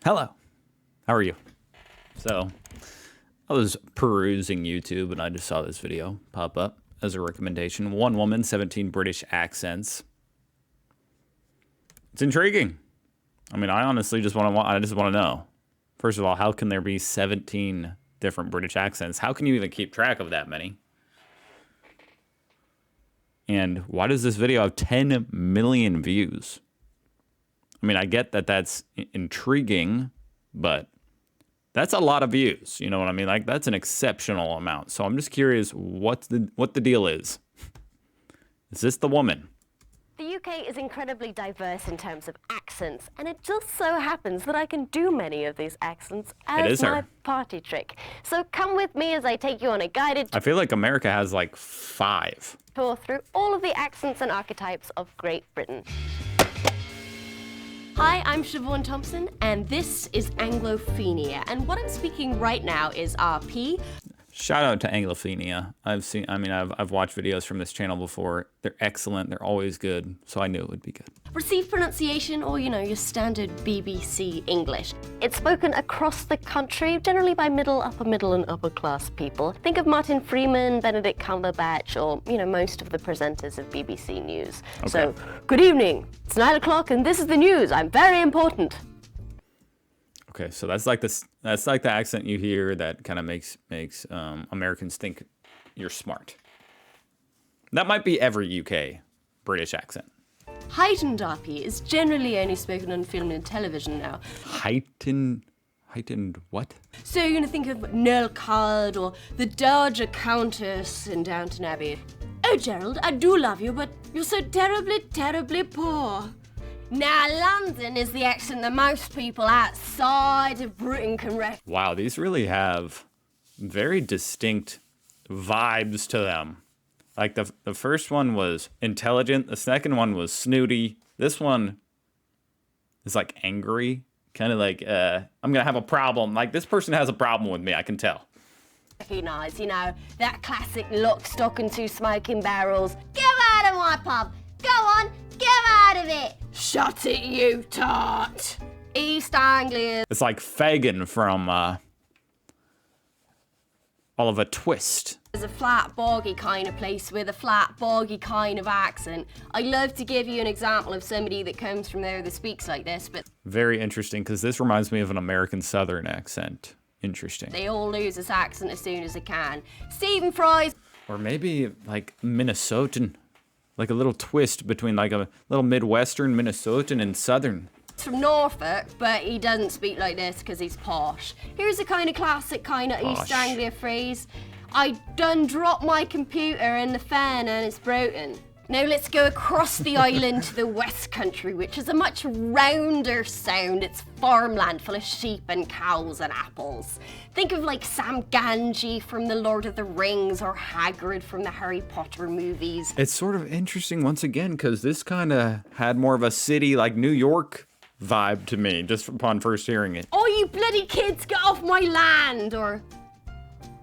Hello. How are you? So, I was perusing YouTube and I just saw this video pop up as a recommendation. One woman, 17 British accents. It's intriguing. I mean, I honestly just want to know. First of all, how can there be 17 different British accents? How can you even keep track of that many? And why does this video have 10 million views? I mean, I get that that's intriguing, but that's a lot of views. You know what I mean? Like, that's an exceptional amount. So I'm just curious what the deal is. Is this the woman? The UK is incredibly diverse in terms of accents, and it just so happens that I can do many of these accents as my party trick. So come with me as I take you on a guided I feel like America has like 5. tour through all of the accents and archetypes of Great Britain. Hi, I'm Siobhan Thompson, and this is Anglophenia. And what I'm speaking right now is RP. Shout out to Anglophenia. I've watched videos from this channel before. They're excellent. They're always good. So I knew it would be good. Received pronunciation, or, your standard BBC English. It's spoken across the country, generally by middle, and upper class people. Think of Martin Freeman, Benedict Cumberbatch, or, most of the presenters of BBC News. Okay. So, good evening. It's 9 o'clock and this is the news. I'm very important. Okay, so that's like the accent you hear that kind of makes Americans think you're smart. That might be every UK British accent. Heightened RP is generally only spoken on film and television now. Heightened what? So you're gonna think of Nell Card or the Dowager Countess in Downton Abbey. Oh, Gerald, I do love you, but you're so terribly, terribly poor. Now, London is the accent that most people outside of Britain can recognize. Wow, these really have very distinct vibes to them. Like the first one was intelligent, the second one was snooty. This one is like angry, kind of like, I'm gonna have a problem. Like, this person has a problem with me, I can tell. Recognize, that classic lock, stock and 2 smoking barrels. Get out of my pub! Go on, get out of it! Shut it, you tart! East Anglia. It's like Fagin from Oliver Twist. There's a flat, boggy kind of place with a flat, boggy kind of accent. I'd love to give you an example of somebody that comes from there that speaks like this, but... Very interesting, because this reminds me of an American Southern accent. Interesting. They all lose this accent as soon as they can. Stephen Fry's... Or maybe, like, Minnesotan. Like a little twist between like a little Midwestern, Minnesotan, and Southern. He's from Norfolk, but he doesn't speak like this because he's posh. Here's a kind of classic kind of East Anglia phrase. I done dropped my computer in the fan and it's broken. Now let's go across the island to the West Country, which is a much rounder sound. It's farmland full of sheep and cows and apples. Think of like Sam Gamgee from The Lord of the Rings or Hagrid from the Harry Potter movies. It's sort of interesting once again, because this kind of had more of a city like New York vibe to me, just upon first hearing it. Oh, you bloody kids, get off my land! Or,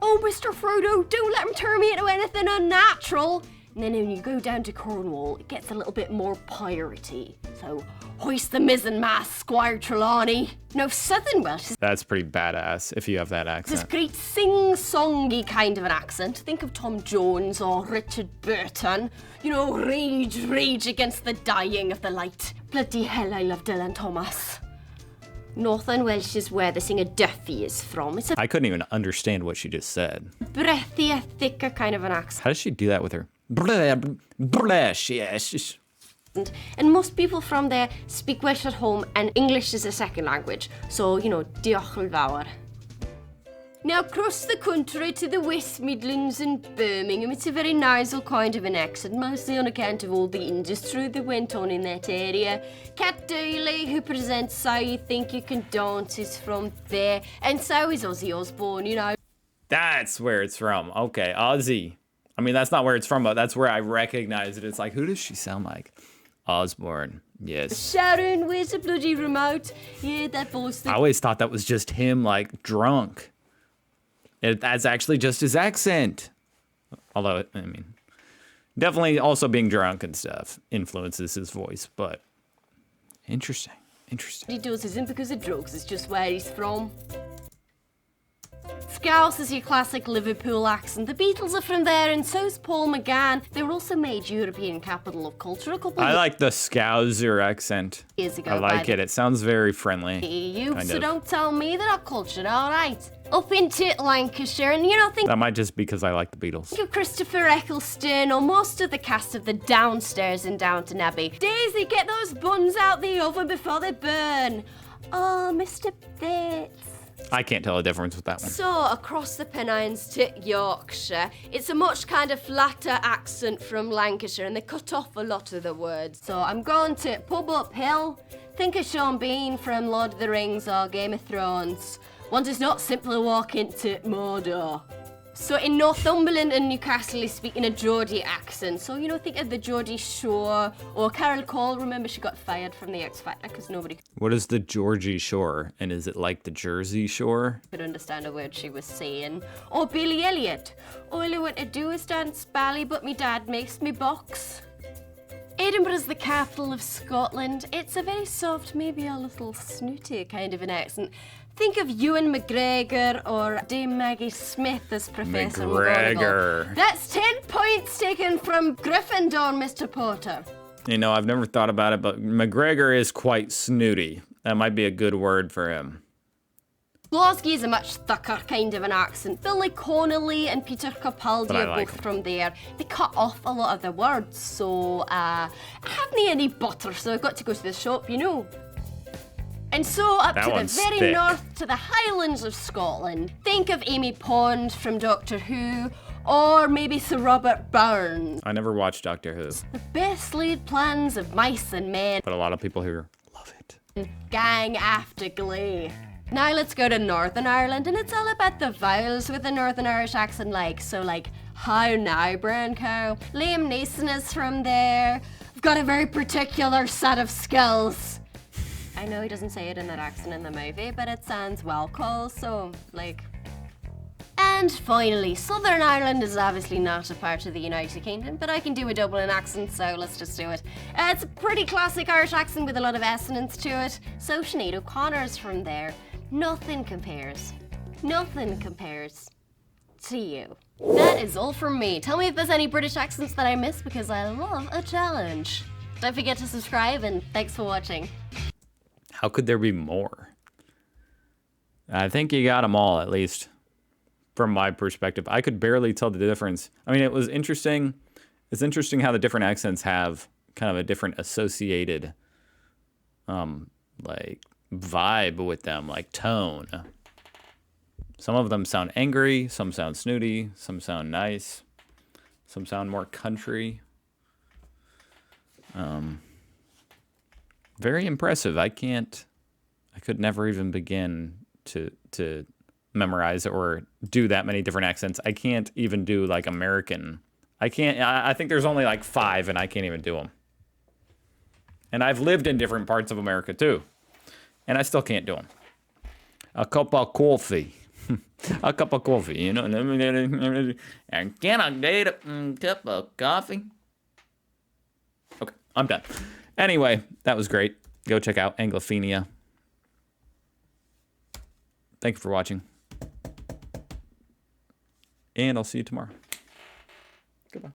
oh, Mr. Frodo, don't let him turn me into anything unnatural. And then when you go down to Cornwall, it gets a little bit more piratey. So, hoist the mizzenmast, Squire Trelawney. No, Southern Welsh is... That's pretty badass, if you have that accent. This great sing-songy kind of an accent. Think of Tom Jones or Richard Burton. Rage against the dying of the light. Bloody hell, I love Dylan Thomas. Northern Welsh is where the singer Duffy is from. It's I couldn't even understand what she just said. Breathier, thicker kind of an accent. How does she do that with her? Yes. And most people from there speak Welsh at home and English is a second language. So, diolch yn fawr. Now, across the country to the West Midlands and Birmingham, it's a very nasal kind of an accent, mostly on account of all the industry that went on in that area. Cat Daly, who presents So You Think You Can Dance, is from there, and so is Ozzy Osbourne, That's where it's from. Okay, Ozzy. I mean, that's not where it's from, but that's where I recognize it. It's like, who does she sound like? Osbourne. Yes. Sharon, where's the bloody remote? Yeah, that voice. I always thought that was just him, like, drunk. That's actually just his accent. Although, I mean, definitely also being drunk and stuff influences his voice, but interesting. Interesting. He does isn't because of drugs, it's just where he's from. Scouse is your classic Liverpool accent. The Beatles are from there, and so's Paul McGann. They were also made European capital of culture a couple I of like the Scouser accent. years ago. I like by it. It sounds very friendly. the EU, kind so of. don't tell me that our culture, alright. Up into Lancashire, and think That might just because I like the Beatles. of Christopher Eccleston or most of the cast of the Downstairs in Downton Abbey. Daisy, get those buns out the oven before they burn. Oh, Mr. Bates. I can't tell a difference with that one. So, across the Pennines to Yorkshire, it's a much kind of flatter accent from Lancashire, and they cut off a lot of the words. So, I'm going to Pub Up Hill. Think of Sean Bean from Lord of the Rings or Game of Thrones. One does not simply walk into Mordor. So in Northumberland and Newcastle, he's speaking a Geordie accent. So, think of the Geordie Shore or Carol Cole. Remember, she got fired from the X Factor because nobody What is the Georgie Shore? And is it like the Jersey Shore? could understand a word she was saying. Or Billy Elliot. All I want to do is dance bally, but me dad makes me box. Edinburgh's the capital of Scotland. It's a very soft, maybe a little snooty kind of an accent. Think of Ewan McGregor or Dame Maggie Smith as Professor McGonagall. McGregor. That's 10 points taken from Gryffindor, Mr. Potter. I've never thought about it, but McGregor is quite snooty. That might be a good word for him. Glasgow is a much thicker kind of an accent. Billy Connolly and Peter Capaldi But I are like both them. from there. They cut off a lot of the words, so I haven't any butter, so I've got to go to the shop, And so up That to the one's very thick. north to the Highlands of Scotland. Think of Amy Pond from Doctor Who, or maybe Sir Robert Burns. I never watched Doctor Who, The best laid plans of mice and men. but a lot of people here love it. Gang after glee. Now let's go to Northern Ireland, and it's all about the vowels with the Northern Irish accent, how now, brown cow. Liam Neeson is from there. I've got a very particular set of skills. I know he doesn't say it in that accent in the movie, but it sounds well cool, so, And finally, Southern Ireland is obviously not a part of the United Kingdom, but I can do a Dublin accent, so let's just do it. It's a pretty classic Irish accent with a lot of assonance to it. So Sinead O'Connor's from there. Nothing compares. Nothing compares to you. That is all from me. Tell me if there's any British accents that I missed because I love a challenge. Don't forget to subscribe, and thanks for watching. How could there be more? I think you got them all, at least from my perspective. I could barely tell the difference. It was interesting. It's interesting how the different accents have kind of a different associated, vibe with them, like tone. Some of them sound angry, some sound snooty, some sound nice, some sound more country. Very impressive. I could never even begin to memorize or do that many different accents. I can't even do American. I think there's only 5 and I can't even do them. And I've lived in different parts of America too. And I still can't do them. A cup of coffee. A cup of coffee, And can I get a cup of coffee? Okay, I'm done. Anyway, that was great. Go check out Anglophenia. Thank you for watching. And I'll see you tomorrow. Goodbye.